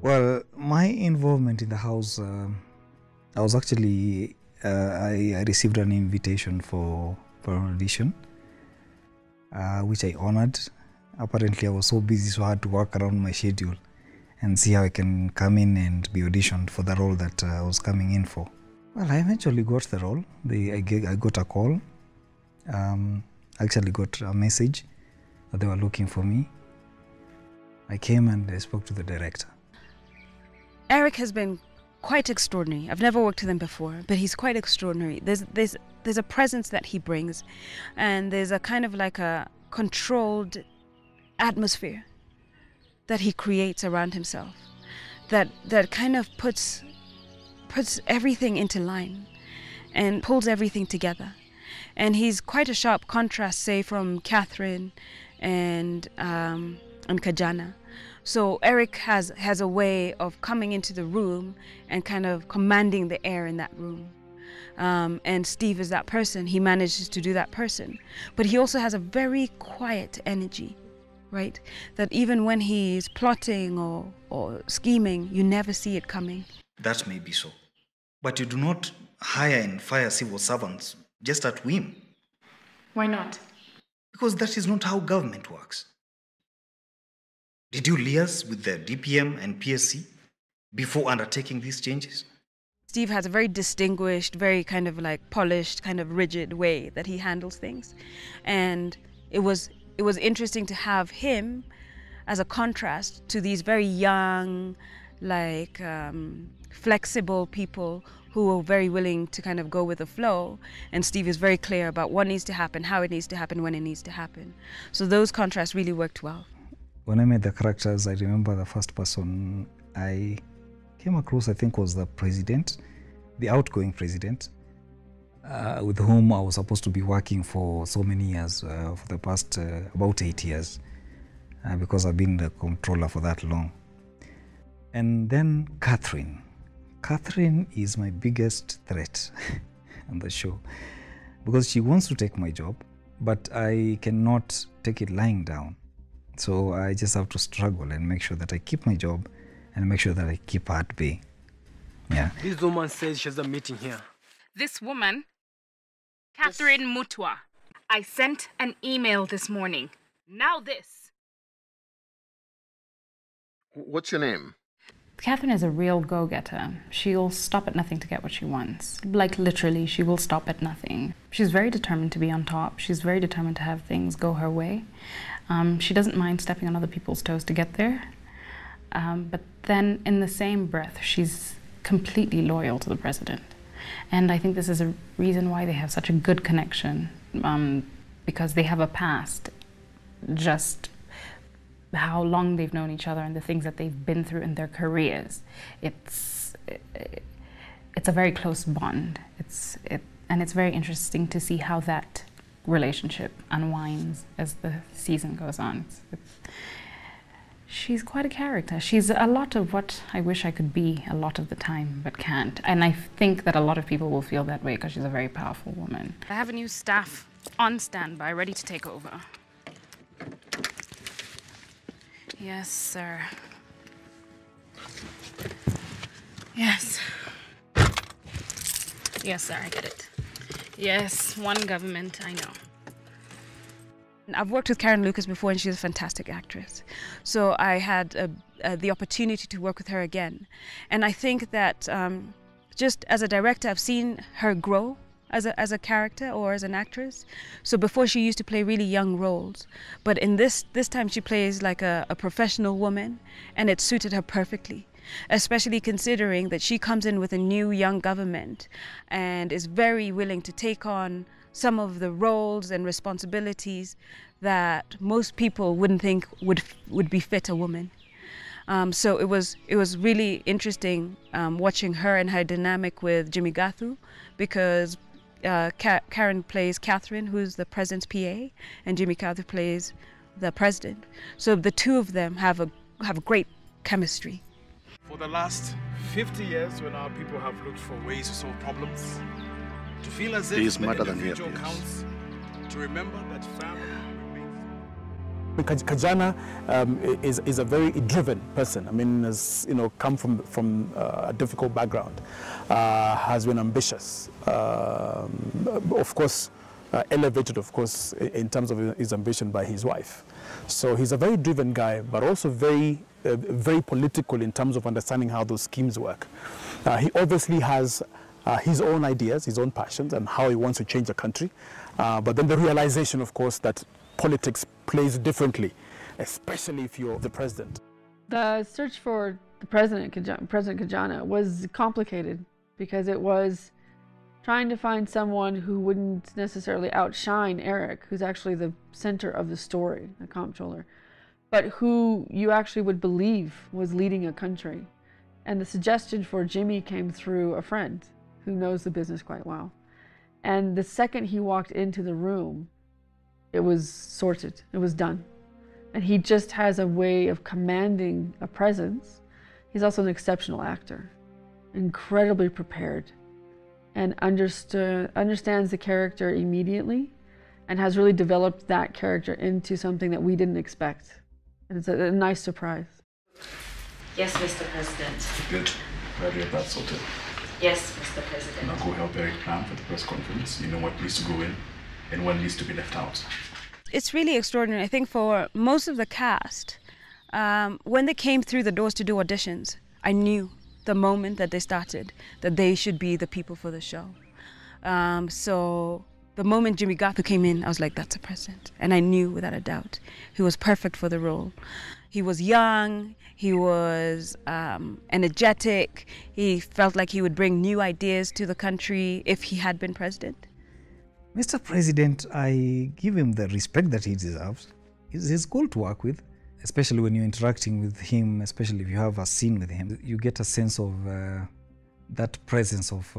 Well, my involvement in the house, I was actually, I received an invitation for an audition, which I honored. Apparently, I was so busy, so I had to work around my schedule and see how I can come in and be auditioned for the role that I was coming in for. Well, I eventually got the role. I got a call. I actually got a message that they were looking for me. I came and I spoke to the director. Eric has been quite extraordinary. I've never worked with him before, but he's quite extraordinary. There's a presence that he brings, and there's a kind of like a controlled atmosphere that he creates around himself that kind of puts everything into line and pulls everything together. And he's quite a sharp contrast, say, from Catherine and Kajana. So Eric has a way of coming into the room and kind of commanding the air in that room. And Steve is that person. He manages to do that person. But he also has a very quiet energy, right? That even when he's plotting or scheming, you never see it coming. That may be so. But you do not hire and fire civil servants just at whim. Why not? Because that is not how government works. Did you liaise with the DPM and PSC before undertaking these changes? Steve has a very distinguished, very kind of like polished, kind of rigid way that he handles things. And it was interesting to have him as a contrast to these very young, like flexible people who are very willing to kind of go with the flow. And Steve is very clear about what needs to happen, how it needs to happen, when it needs to happen. So those contrasts really worked well. When I met the characters, I remember the first person I came across, I think, was the president, the outgoing president, with whom I was supposed to be working for so many years, for the past about 8 years, because I've been the controller for that long. And then Catherine. Catherine is my biggest threat on the show, because she wants to take my job, but I cannot take it lying down. So I just have to struggle and make sure that I keep my job and make sure that I keep her at bay. Yeah. This woman says she has a meeting here. This woman, Catherine Mutwa. I sent an email this morning. Now this. What's your name? Catherine is a real go-getter. She'll stop at nothing to get what she wants. Like literally, she will stop at nothing. She's very determined to be on top. She's very determined to have things go her way. She doesn't mind stepping on other people's toes to get there. But then in the same breath, she's completely loyal to the president. And I think this is a reason why they have such a good connection, because they have a past, just how long they've known each other and the things that they've been through in their careers. It's a very close bond. And it's very interesting to see how that relationship unwinds as the season goes on. She's quite a character. She's a lot of what I wish I could be a lot of the time, but can't. And I think that a lot of people will feel that way because she's a very powerful woman. I have a new staff on standby, ready to take over. Yes, sir. Yes. Yes, sir, I get it. Yes, one government, I know. I've worked with Karen Lucas before, and she's a fantastic actress. So I had the opportunity to work with her again. And I think that just as a director, I've seen her grow as a character or as an actress. So before, she used to play really young roles. But in this time, she plays like a professional woman, and it suited her perfectly. Especially considering that she comes in with a new young government and is very willing to take on some of the roles and responsibilities that most people wouldn't think would befit a woman. So it was really interesting watching her and her dynamic with Jimmy Gathu, because Karen plays Catherine, who's the president's PA, and Jimmy Gathu plays the president. So the two of them have great chemistry. For the last 50 years, when our people have looked for ways to solve problems, to feel as if the individual counts, to remember that family remains. Kajana is a very driven person. I mean, has come from a difficult background, has been ambitious. Of course, elevated, of course, in terms of his ambition by his wife. So he's a very driven guy, but also very political in terms of understanding how those schemes work. He obviously has his own ideas, his own passions, and how he wants to change the country. But then the realization, of course, that politics plays differently, especially if you're the president. The search for the President Kajana was complicated because it was trying to find someone who wouldn't necessarily outshine Eric, who's actually the center of the story, the comptroller, but who you actually would believe was leading a country. And the suggestion for Jimmy came through a friend who knows the business quite well. And the second he walked into the room, it was sorted, it was done. And he just has a way of commanding a presence. He's also an exceptional actor, incredibly prepared, and understands the character immediately, and has really developed that character into something that we didn't expect. And it's a nice surprise. Yes, Mr. President. Good. Glad you have that sorted. Yes, Mr. President. Now go help Eric plan for the press conference. You know what needs to go in and what needs to be left out. It's really extraordinary. I think for most of the cast, when they came through the doors to do auditions, I knew the moment that they started that they should be the people for the show. So the moment Jimmy Garth came in, I was like, that's a president. And I knew without a doubt he was perfect for the role. He was young, he was energetic, he felt like he would bring new ideas to the country if he had been president. Mr. President, I give him the respect that he deserves. He's cool to work with, especially when you're interacting with him, especially if you have a scene with him. You get a sense of that presence, of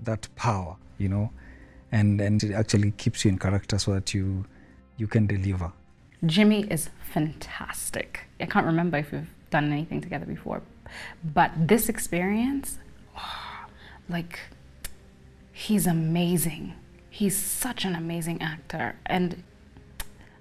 that power, and it actually keeps you in character so that you can deliver. Jimmy is fantastic. I can't remember if we've done anything together before, but this experience, he's amazing. He's such an amazing actor, and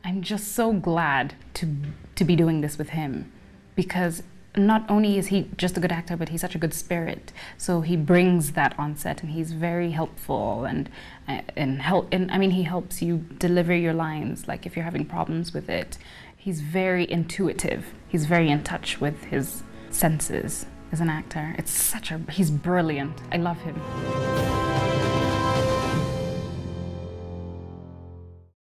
I'm just so glad to be doing this with him, because not only is he just a good actor, but he's such a good spirit. So he brings that on set, and he's very helpful, and I mean, he helps you deliver your lines. Like if you're having problems with it, he's very intuitive. He's very in touch with his senses as an actor. He's brilliant. I love him.